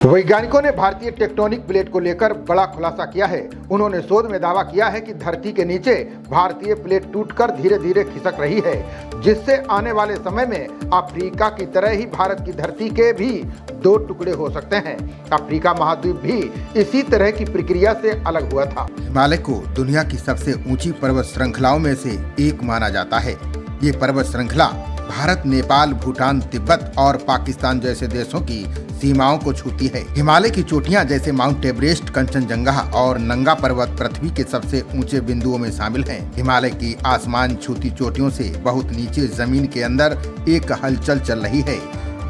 वैज्ञानिकों ने भारतीय टेक्टोनिक प्लेट को लेकर बड़ा खुलासा किया है। उन्होंने शोध में दावा किया है कि धरती के नीचे भारतीय प्लेट टूटकर धीरे धीरे खिसक रही है, जिससे आने वाले समय में अफ्रीका की तरह ही भारत की धरती के भी दो टुकड़े हो सकते हैं। अफ्रीका महाद्वीप भी इसी तरह की प्रक्रिया से अलग हुआ था। हिमालय को दुनिया की सबसे ऊंची पर्वत श्रृंखलाओं में से एक माना जाता है। ये पर्वत श्रृंखला भारत, नेपाल, भूटान, तिब्बत और पाकिस्तान जैसे देशों की सीमाओं को छूती है। हिमालय की चोटियां जैसे माउंट एवरेस्ट, कंचनजंगा और नंगा पर्वत पृथ्वी के सबसे ऊंचे बिंदुओं में शामिल हैं। हिमालय की आसमान छूती चोटियों से बहुत नीचे जमीन के अंदर एक हलचल चल रही है,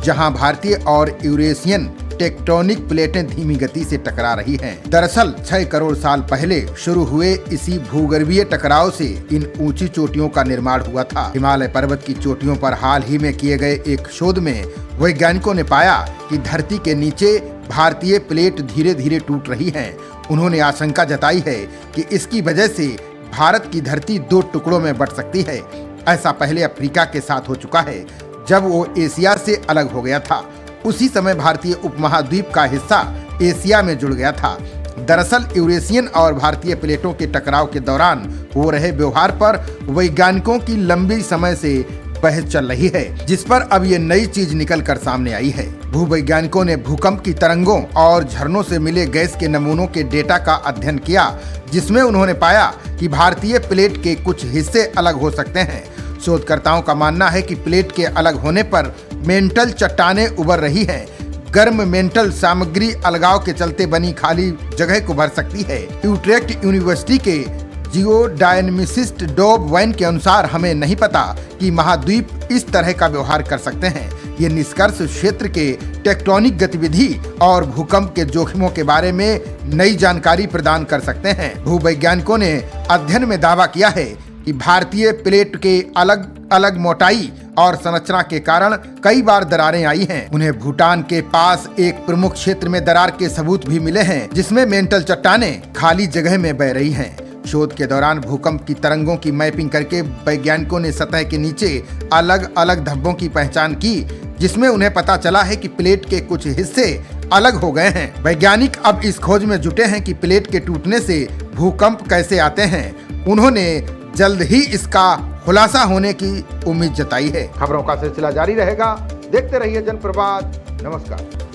जहां भारतीय और यूरेशियन टेक्टोनिक प्लेटें धीमी गति से टकरा रही हैं। दरअसल 6 करोड़ साल पहले शुरू हुए इसी भूगर्भीय टकराव से इन ऊंची चोटियों का निर्माण हुआ था। हिमालय पर्वत की चोटियों पर हाल ही में किए गए एक शोध में वैज्ञानिकों ने पाया कि धरती के नीचे भारतीय प्लेट धीरे धीरे टूट रही हैं। उन्होंने आशंका जताई है कि इसकी वजह से भारत की धरती दो टुकड़ों में बंट सकती है। ऐसा पहले अफ्रीका के साथ हो चुका है, जब वो एशिया से अलग हो गया था। उसी समय भारतीय उपमहाद्वीप का हिस्सा एशिया में जुड़ गया था। दरअसल यूरेशियन और भारतीय प्लेटों के टकराव के दौरान हो रहे व्यवहार पर वैज्ञानिकों की लंबी समय से बहस चल रही है, जिस पर अब ये नई चीज निकल कर सामने आई है। भूवैज्ञानिकों ने भूकंप की तरंगों और झरनों से मिले गैस के नमूनों के डेटा का अध्ययन किया, जिसमें उन्होंने पाया कि भारतीय प्लेट के कुछ हिस्से अलग हो सकते हैं। शोधकर्ताओं का मानना है कि प्लेट के अलग होने पर मेंटल चट्टानें उभर रही हैं। गर्म मेंटल सामग्री अलगाव के चलते बनी खाली जगह को भर सकती है। यूट्रेक्ट यूनिवर्सिटी के जियोडायनेमिसिस्ट डॉब वैन के अनुसार हमें नहीं पता कि महाद्वीप इस तरह का व्यवहार कर सकते हैं। ये निष्कर्ष क्षेत्र के टेक्टोनिक गतिविधि और भूकंप के जोखिमों के बारे में नई जानकारी प्रदान कर सकते हैं। भूवैज्ञानिकों ने अध्ययन में दावा किया है कि भारतीय प्लेट के अलग अलग मोटाई और संरचना के कारण कई बार दरारें आई हैं। उन्हें भूटान के पास एक प्रमुख क्षेत्र में दरार के सबूत भी मिले हैं, जिसमें मेंटल चट्टानें खाली जगह में बह रही हैं। शोध के दौरान भूकंप की तरंगों की मैपिंग करके वैज्ञानिकों ने सतह के नीचे अलग अलग धब्बों की पहचान की, जिसमें उन्हें पता चला है कि प्लेट के कुछ हिस्से अलग हो गए हैं। वैज्ञानिक अब इस खोज में जुटे हैं कि प्लेट के टूटने से भूकंप कैसे आते हैं। उन्होंने जल्द ही इसका खुलासा होने की उम्मीद जताई है। खबरों का सिलसिला जारी रहेगा। देखते रहिए जनप्रवाद। नमस्कार।